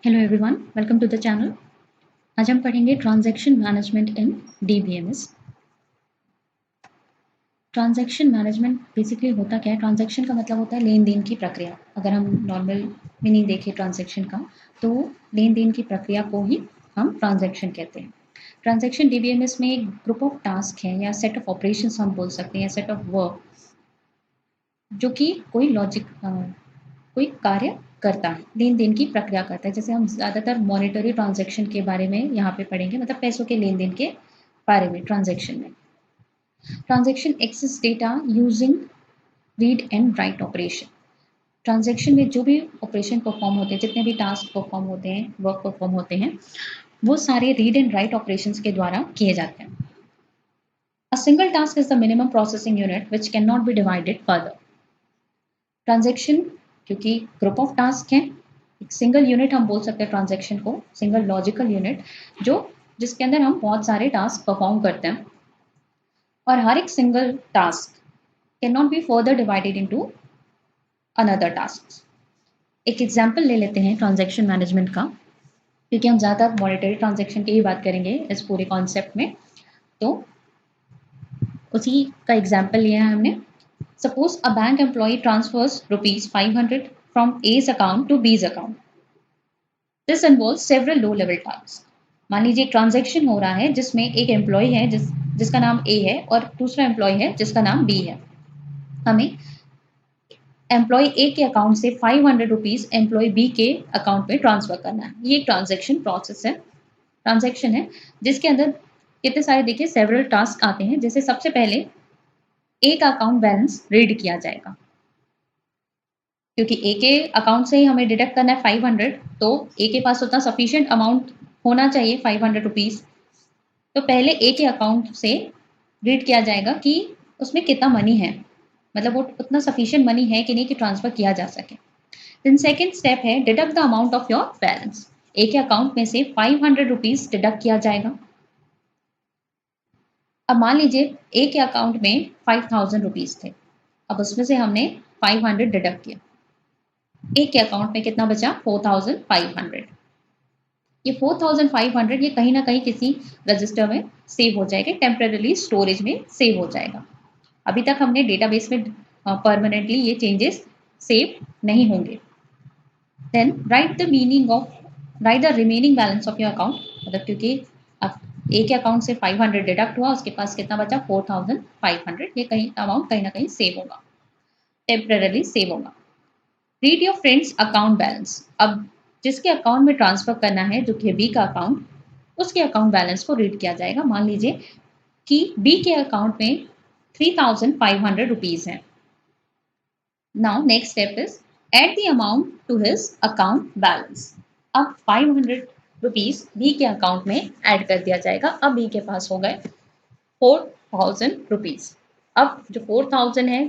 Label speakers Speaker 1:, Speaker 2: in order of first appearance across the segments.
Speaker 1: Hello everyone, welcome to the channel. आज हम पढ़ेंगे transaction management in DBMS. Transaction management basically होता क्या है? ट्रांजैक्शन का मतलब होता है लेन देन की प्रक्रिया। अगर हम नॉर्मल मीनिंग देखें ट्रांजैक्शन का, तो लेन देन की प्रक्रिया को ही हम ट्रांजैक्शन कहते हैं। ट्रांजैक्शन डीबीएमएस में एक ग्रुप ऑफ टास्क है या सेट ऑफ ऑपरेशंस हम बोल सकते हैं, सेट ऑफ वर्क, जो कि कोई कार्य करता है, लेन देन की प्रक्रिया करता है। जैसे हम ज़्यादातर मॉनेटरी ट्रांजैक्शन के बारे में यहाँ पे पढ़ेंगे, मतलब पैसों के लेन देन के बारे में। Transaction access data using read and write operation. Transaction में जो भी ऑपरेशन परफॉर्म होते हैं, जितने भी टास्क परफॉर्म होते हैं, वर्क परफॉर्म होते हैं, वो सारे रीड एंड राइट ऑपरेशंस के द्वारा किए जाते हैं। A single task is the minimum processing unit which cannot be divided further. Transaction क्योंकि ग्रुप ऑफ टास्क हैं, एक सिंगल यूनिट हम बोल सकते हैं ट्रांजैक्शन को, सिंगल लॉजिकल यूनिट, जिसके अंदर हम बहुत सारे टास्क परफॉर्म करते हैं, और हर एक single task can not be further divided into another task. एक एग्जांपल ले लेते हैं ट्रांजैक्शन मैनेजमेंट का, क्योंकि हम ज़्यादातर मॉनेटरी ट्रांजैक्शन की ही बात करेंगे इस पूरे कॉन्सेप्ट में, तो उसी का एग्जाम्पल लिया है हमने। Suppose a bank employee transfers rupees 500 from A's account to B's account. This involves several low-level tasks. मान लीजिए ट्रांजैक्शन हो रहा है जिसमें एक एम्प्लॉय है जिसका नाम A है और दूसरा एम्प्लॉय है जिसका नाम B है। हमें एम्प्लॉय A के अकाउंट से 500 रुपीज एम्प्लॉय B के अकाउंट में ट्रांसफर करना है। ये ट्रांजैक्शन प्रोसेस है, ट्रांजैक्शन है जिसके अंदर कितने सारे देखिए सेवरल टास्क आते हैं। जैसे सबसे पहले ए का अकाउंट बैलेंस रीड किया जाएगा, क्योंकि ए के अकाउंट से ही हमें डिडक्ट करना है 500, तो ए के पास उतना सफिशिएंट अमाउंट होना चाहिए 500 रुपीज। तो पहले ए के अकाउंट से रीड किया जाएगा कि उसमें कितना मनी है, मतलब वो उतना सफिशिएंट मनी है कि नहीं कि ट्रांसफर किया जा सके। देन सेकेंड स्टेप है deduct the amount of your balance. A के अकाउंट में से 500 रुपीज डिडक्ट किया जाएगा। अब मान लीजिए ए के अकाउंट में 5000 रुपीज थे, अब उसमें से हमने 500 डिडक्ट किया, ए के अकाउंट में कितना बचा? 4500। ये 4500 ये कहीं ना कहीं किसी रजिस्टर में सेव हो जाएगा, टेम्परेरी स्टोरेज में सेव हो जाएगा। अभी तक हमने डेटाबेस में परमानेंटली ये चेंजेस सेव नहीं होंगे। Then write the remaining balance of your account, मतलब क्योंकि अब ए के अकाउंट से 500 डिडक्ट हुआ, उसके पास कितना बचा? 4500। ये अमाउंट कहीं ना कहीं सेव होगा, टेम्परेरी सेव होगा। Read your friends account balance. अब जिसके अकाउंट में ट्रांसफर करना है, जो कि बी का अकाउंट, उसके अकाउंट बैलेंस को रीड किया जाएगा। मान लीजिए कि बी के अकाउंट में 3500 रुपीज है। Now next step is add the amount to his account balance. अब 500 रुपीज बी के अकाउंट में ऐड कर दिया जाएगा। अब बी के पास हो गए 4000 रुपीज। अब जो 4000 है,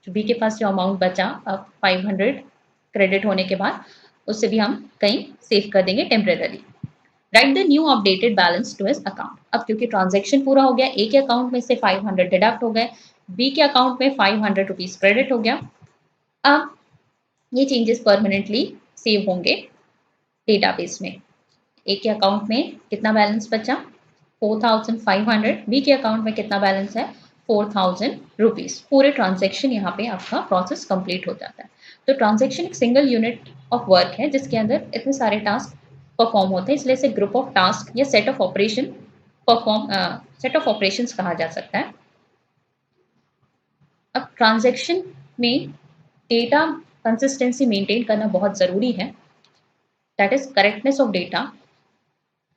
Speaker 1: जो बी के पास जो अमाउंट बचा, अब 500 क्रेडिट होने के बाद उससे भी हम कहीं सेव कर देंगे temporary. Write the new updated balance to his account. अब क्योंकि ट्रांजैक्शन पूरा हो गया, ए के अकाउंट में से 500 डिडक्ट हो गए, बी के अकाउंट में 500 रुपीज क्रेडिट हो गया। अब ये चेंजेस परमानेंटली सेव होंगे डेटाबेस में। ए के अकाउंट में कितना बैलेंस बचा? 4500। बी के अकाउंट में कितना बैलेंस है? 4000 रुपीज। पूरे ट्रांजैक्शन यहाँ पे आपका प्रोसेस कंप्लीट हो जाता है। तो ट्रांजैक्शन एक सिंगल यूनिट ऑफ वर्क है जिसके अंदर इतने सारे टास्क परफॉर्म होते हैं, इसलिए इसे ग्रुप ऑफ टास्क या सेट ऑफ ऑपरेशंस कहा जा सकता है। अब ट्रांजैक्शन में डेटा कंसिस्टेंसी मेंटेन करना बहुत जरूरी है, that is correctness of data.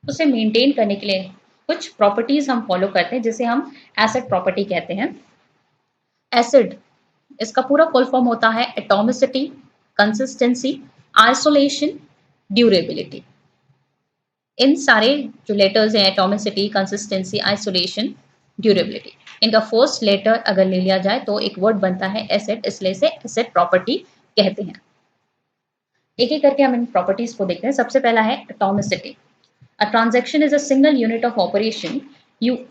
Speaker 1: उसे मेंटेन करने के लिए कुछ प्रॉपर्टीज हम फॉलो करते हैं, जिसे हम एसिड प्रॉपर्टी कहते हैं। एसिड, इसका पूरा फुल फॉर्म होता है एटॉमिसिटी, कंसिस्टेंसी, आइसोलेशन, ड्यूरेबिलिटी। इन सारे जो लेटर्स हैं, एटॉमिसिटी, कंसिस्टेंसी, आइसोलेशन, ड्यूरेबिलिटी, इनका फर्स्ट लेटर अगर ले लिया जाए तो एक वर्ड बनता है एसिड, इसलिए इसे एसिड प्रॉपर्टी कहते हैं। एक एक करके हम इन प्रॉपर्टीज को देखते हैं। सबसे पहला है atomicity. A transaction is a single unit of operation. You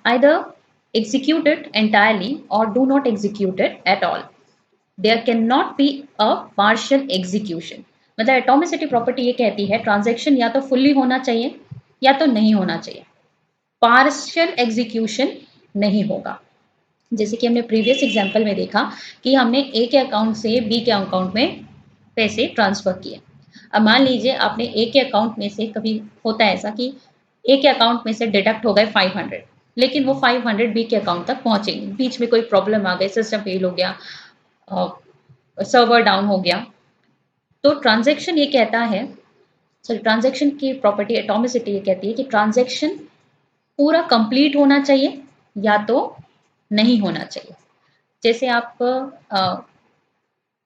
Speaker 1: either execute it entirely or do not execute it at all. There cannot be a partial execution. मतलब एटॉमिसिटी प्रॉपर्टी ये कहती है ट्रांजैक्शन या तो फुल्ली होना चाहिए या तो नहीं होना चाहिए, पार्शियल एग्जीक्यूशन नहीं होगा। जैसे कि हमने प्रीवियस एग्जांपल में देखा कि हमने ए के अकाउंट से बी के अकाउंट में पैसे ट्रांसफर किए। अब मान लीजिए आपने ए के अकाउंट में से, कभी होता है ऐसा कि ए के अकाउंट में से डिडक्ट हो गए 500, लेकिन वो 500 बी के अकाउंट तक पहुंचे नहीं, बीच में कोई प्रॉब्लम आ गई, सिस्टम फेल हो गया, सर्वर डाउन हो गया। तो ट्रांजैक्शन ये कहता है, सॉरी, ट्रांजैक्शन की प्रॉपर्टी एटॉमिसिटी ये कहती है कि ट्रांजैक्शन पूरा कंप्लीट होना चाहिए या तो नहीं होना चाहिए। जैसे आप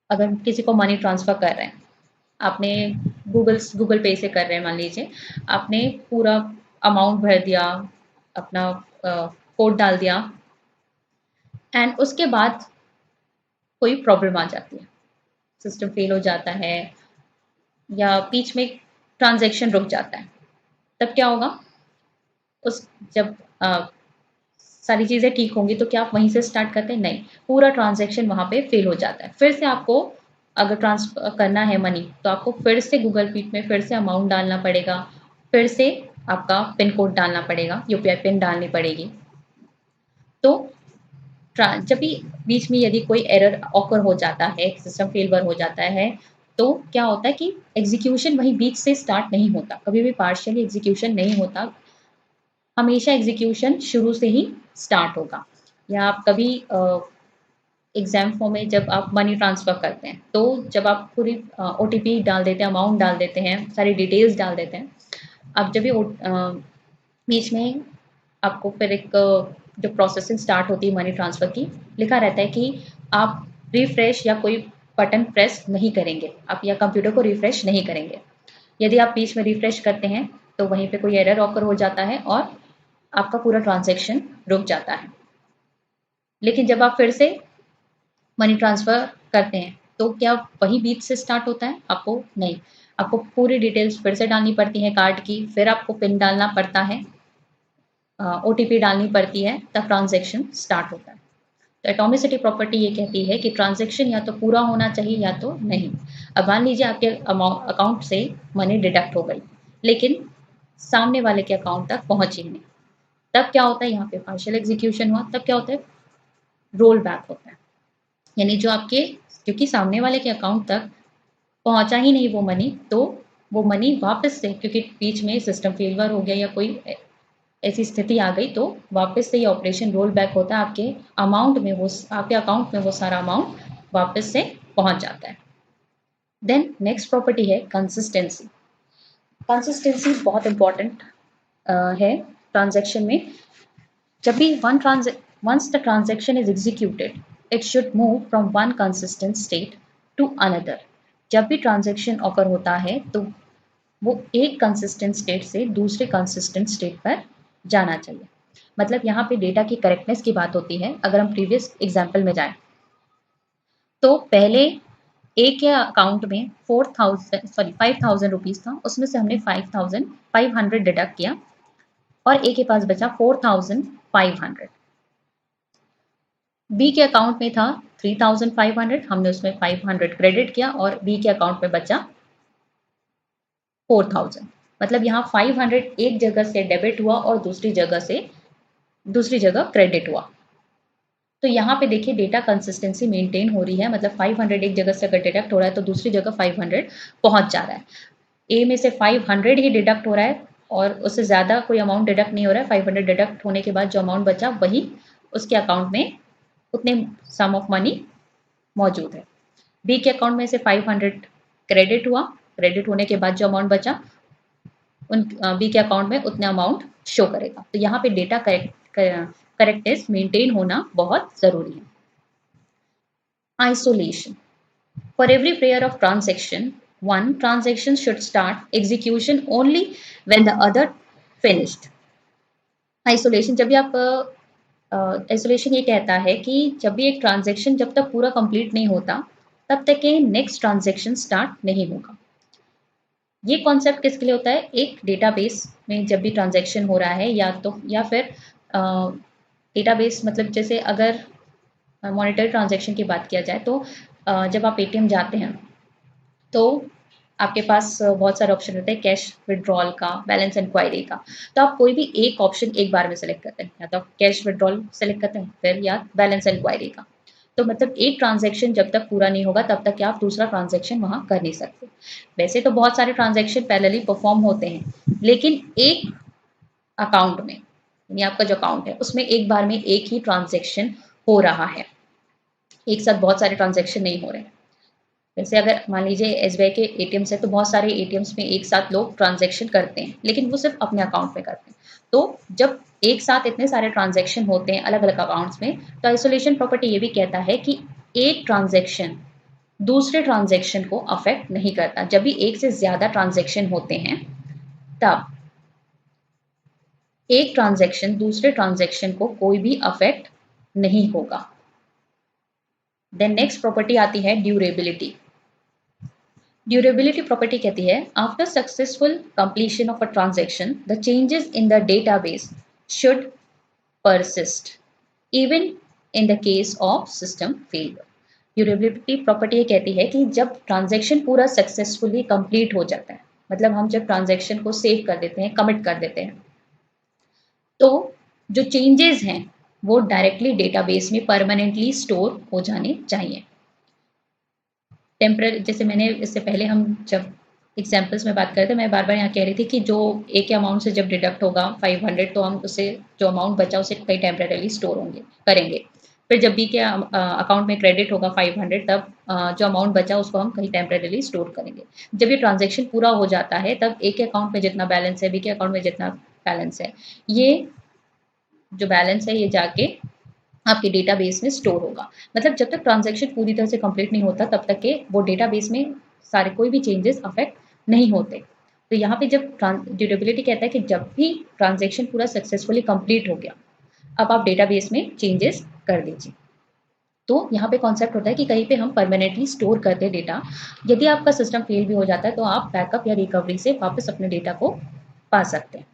Speaker 1: अगर किसी को मनी ट्रांसफर कर रहे हैं, आपने गूगल पे से कर रहे हैं मान लीजिए, आपने पूरा अमाउंट भर दिया, अपना कोड डाल दिया, एंड उसके बाद कोई प्रॉब्लम आ जाती है, सिस्टम फेल हो जाता है या बीच में ट्रांजैक्शन रुक जाता है, तब क्या होगा? उस जब सारी चीज़ें ठीक होंगी तो क्या आप वहीं से स्टार्ट करते हैं? नहीं, पूरा ट्रांजैक्शन वहाँ पे फेल हो जाता है। फिर से आपको अगर ट्रांसफर करना है मनी तो आपको फिर से गूगल पे में फिर से अमाउंट डालना पड़ेगा, फिर से आपका पिन कोड डालना पड़ेगा, यूपीआई पिन डालनी पड़ेगी। तो जब भी बीच में यदि कोई एरर ऑकर हो जाता है, सिस्टम फेलवर हो जाता है, तो क्या होता है कि एग्जीक्यूशन वहीं बीच से स्टार्ट नहीं होता, कभी भी पार्शियली एग्जीक्यूशन नहीं होता, हमेशा एग्जीक्यूशन शुरू से ही स्टार्ट होगा। या आप कभी एग्जाम फॉर्म में जब आप मनी ट्रांसफ़र करते हैं, तो जब आप पूरी ओटीपी डाल देते हैं, अमाउंट डाल देते हैं, सारी डिटेल्स डाल देते हैं, अब जब भी बीच में आपको फिर एक जो प्रोसेसिंग स्टार्ट होती है मनी ट्रांसफ़र की, लिखा रहता है कि आप रिफ्रेश या कोई बटन प्रेस नहीं करेंगे, आप या कंप्यूटर को रिफ्रेश नहीं करेंगे। यदि आप बीच में रिफ्रेश करते हैं तो वहीं पे कोई एरर ऑकर हो जाता है और आपका पूरा ट्रांजैक्शन रुक जाता है। लेकिन जब आप फिर से मनी ट्रांसफ़र करते हैं तो क्या वही बीच से स्टार्ट होता है? आपको नहीं, आपको पूरी डिटेल्स फिर से डालनी पड़ती है कार्ड की, फिर आपको पिन डालना पड़ता है, ओटीपी डालनी पड़ती है, तब ट्रांजैक्शन स्टार्ट होता है। तो एटॉमिसिटी प्रॉपर्टी ये कहती है कि ट्रांजैक्शन या तो पूरा होना चाहिए या तो नहीं। अब मान लीजिए आपके अकाउंट से मनी डिडक्ट हो गई, लेकिन सामने वाले के अकाउंट तक पहुंची नहीं, तब क्या होता है? यहाँ पे पार्शियल एग्जीक्यूशन हुआ, तब क्या होता है? रोल बैक होता है, यानी जो आपके, क्योंकि सामने वाले के अकाउंट तक पहुंचा ही नहीं वो मनी, तो वो मनी वापस से, क्योंकि बीच में सिस्टम फेलवर हो गया या कोई ऐसी स्थिति आ गई, तो वापस से ये ऑपरेशन रोल बैक होता है, आपके अमाउंट में वो, आपके अकाउंट में वो सारा अमाउंट वापस से पहुंच जाता है। देन नेक्स्ट प्रॉपर्टी है कंसिस्टेंसी। कंसिस्टेंसी बहुत इंपॉर्टेंट है ट्रांजैक्शन में। जब भी once the transaction is executed, it should move from one consistent state to another. जब भी ट्रांजैक्शन ऑकर होता है तो वो एक कंसिस्टेंट स्टेट से दूसरे कंसिस्टेंट स्टेट पर जाना चाहिए। मतलब यहाँ पे डेटा की करेक्टनेस की बात होती है। अगर हम प्रीवियस एग्जाम्पल में जाएं तो पहले ए के अकाउंट में 5,000 रुपीज़ था, उसमें से हमने 5,500 डिडक्ट किया और ए के पास बचा 4,500। बी के अकाउंट में था 3,500, हमने उसमें 500 क्रेडिट किया और बी के अकाउंट में बचा 4,000। मतलब यहाँ 500 एक जगह से डेबिट हुआ और दूसरी जगह क्रेडिट हुआ। तो यहाँ पे देखिए डेटा कंसिस्टेंसी मेंटेन हो रही है, मतलब 500 एक जगह से अगर डिडक्ट हो रहा है तो दूसरी जगह 500 पहुंच जा रहा है। ए में से 500 ही डिडक्ट हो रहा है और उससे ज़्यादा कोई अमाउंट डिडक्ट नहीं हो रहा है। 500 डिडक्ट होने के बाद जो अमाउंट बचा वही उसके अकाउंट में उतने सम ऑफ मनी मौजूद है। बी के अकाउंट में से 500 क्रेडिट हुआ, क्रेडिट होने के बाद जो अमाउंट बचा उन बी के अकाउंट में उतना अमाउंट शो करेगा। तो यहाँ पे डेटा करेक्टनेस मेंटेन होना बहुत ज़रूरी है। Isolation. For every pair of transaction, one transaction should start execution only when the other finished. Isolation, जब भी आप आइसोलेशन ये कहता है कि जब भी एक ट्रांजैक्शन जब तक पूरा कंप्लीट नहीं होता तब तक के नेक्स्ट ट्रांजैक्शन स्टार्ट नहीं होगा। ये कॉन्सेप्ट किसके लिए होता है? एक डेटाबेस में जब भी ट्रांजैक्शन हो रहा है या फिर डेटाबेस, मतलब जैसे अगर मॉनेटरी ट्रांजैक्शन की बात किया जाए तो जब आप एटीएम जाते हैं तो आपके पास बहुत सारे ऑप्शन रहते हैं, कैश विड्रॉल का, बैलेंस इंक्वायरी का। तो आप कोई भी एक ऑप्शन एक बार में सेलेक्ट करते हैं, या तो आप कैश विड्रॉल सेलेक्ट करते हैं फिर, या बैलेंस इंक्वायरी का। तो मतलब एक ट्रांजैक्शन जब तक पूरा नहीं होगा तब तक आप दूसरा ट्रांजैक्शन वहाँ कर नहीं सकते। वैसे तो बहुत सारे ट्रांजैक्शन पैरेलली परफॉर्म होते हैं, लेकिन एक अकाउंट में, यानी आपका जो अकाउंट है उसमें एक बार में एक ही ट्रांजैक्शन हो रहा है, एक साथ बहुत सारे ट्रांजैक्शन नहीं हो रहे हैं। जैसे अगर मान लीजिए एसबीआई के एटीएम्स है, तो बहुत सारे एटीएम्स में एक साथ लोग ट्रांजैक्शन करते हैं, लेकिन वो सिर्फ अपने अकाउंट में करते हैं। तो जब एक साथ इतने सारे ट्रांजैक्शन होते हैं अलग अलग अकाउंट्स में, तो आइसोलेशन प्रॉपर्टी ये भी कहता है कि एक ट्रांजैक्शन दूसरे ट्रांजैक्शन को अफेक्ट नहीं करता। जब भी एक से ज्यादा ट्रांजैक्शन होते हैं तब एक ट्रांजैक्शन दूसरे ट्रांजैक्शन को कोई भी अफेक्ट नहीं होगा। देन नेक्स्ट प्रॉपर्टी आती है ड्यूरेबिलिटी। ड्यूरेबिलिटी प्रॉपर्टी कहती है after successful completion of a transaction the changes in the database should persist even in the case of system failure. Durability property ये कहती है कि जब ट्रांजैक्शन पूरा सक्सेसफुली कंप्लीट हो जाता है, मतलब हम जब ट्रांजैक्शन को सेव कर देते हैं, कमिट कर देते हैं, तो जो चेंजेस हैं वो डायरेक्टली डेटाबेस में परमानेंटली स्टोर हो जाने चाहिए। टेम्पररी, जैसे मैंने इससे पहले हम जब एग्जाम्पल्स में बात कर रहे थे, मैं बार बार यहाँ कह रही थी कि जो एक अमाउंट से जब डिडक्ट होगा 500, तो हम उसे जो अमाउंट बचा उसे कहीं टेम्परेली स्टोर होंगे करेंगे। फिर जब बी के अकाउंट में क्रेडिट होगा 500, तब जो अमाउंट बचा उसको हम कहीं टेम्परेली स्टोर करेंगे। जब ये ट्रांजेक्शन पूरा हो जाता है तब ए के अकाउंट में जितना बैलेंस है, बी के अकाउंट में जितना बैलेंस है, ये जो बैलेंस है ये जाके आपके डेटाबेस में स्टोर होगा। मतलब जब तक ट्रांजैक्शन पूरी तरह से कंप्लीट नहीं होता तब तक के वो डेटाबेस में सारे कोई भी चेंजेस अफेक्ट नहीं होते। तो यहाँ पे जब ड्यूरेबिलिटी कहता है कि जब भी ट्रांजैक्शन पूरा सक्सेसफुली कंप्लीट हो गया, अब आप डेटाबेस में चेंजेस कर दीजिए। तो यहाँ पे कॉन्सेप्ट होता है कि कहीं पे हम परमानेंटली स्टोर करते हैं डेटा। यदि आपका सिस्टम फेल भी हो जाता है तो आप बैकअप या रिकवरी से वापस अपने डेटा को पा सकते हैं।